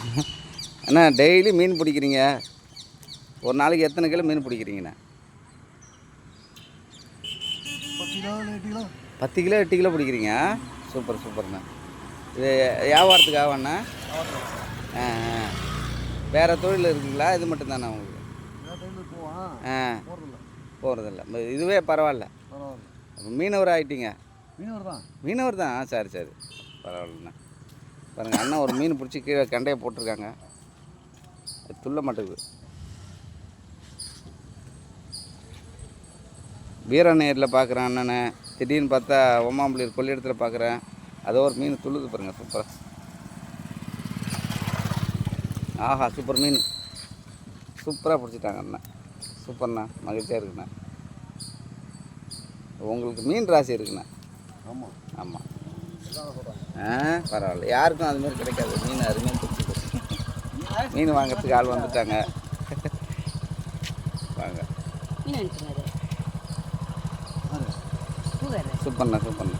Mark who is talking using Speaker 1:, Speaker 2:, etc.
Speaker 1: அண்ணா daily மீன் பிடிக்கிறீங்க, ஒரு நாளைக்கு எத்தனை கிலோ மீன் பிடிக்கிறீங்கண்ணா? 10 கிலோ 8 கிலோ பிடிக்கிறீங்க. சூப்பர் சூப்பர்ண்ணா. இது வியாபாரத்துக்கு ஆகண்ணா? ஆ ஆ. வேறு தொழில் இருக்குங்களா? இது மட்டும்தாண்ணா உங்களுக்கு? ஆ போகிறதில்ல. இதுவே பரவாயில்ல. அப்போ மீனவர் ஆகிட்டீங்க. மீனவர் தான். சரி சரி, பரவாயில்லண்ணா. பாருங்கள், அண்ணன் ஒரு மீன் பிடிச்சி கீழே கண்டையை போட்டிருக்காங்க. துள்ள மாட்டேங்குது. வீரநேரில் பார்க்குறேன் அண்ணனை. திடீர்னு பார்த்தா ஓமாம்புலியூர் கொள்ளிடத்தில் பார்க்குறேன். அதோ ஒரு மீன் துள்ளுது பாருங்கள், சூப்பராக. ஆஹா, சூப்பர் மீன். சூப்பராக பிடிச்சிட்டாங்க அண்ணன். சூப்பர்ண்ணா, மகிழ்ச்சியாக இருக்குண்ணா. உங்களுக்கு மீன் ராசி இருக்குண்ணா. ஆமாம் ஆமாம். பரவாயில்ல, யாருக்கும் அதுமாரி கிடைக்காது. மீன் அருமையாக பிடிச்சிது. மீன் வாங்கிறதுக்கு ஆள் வந்துட்டாங்க. வாங்க. சூப்பர்ண்ணா சூப்பர்ண்ணா.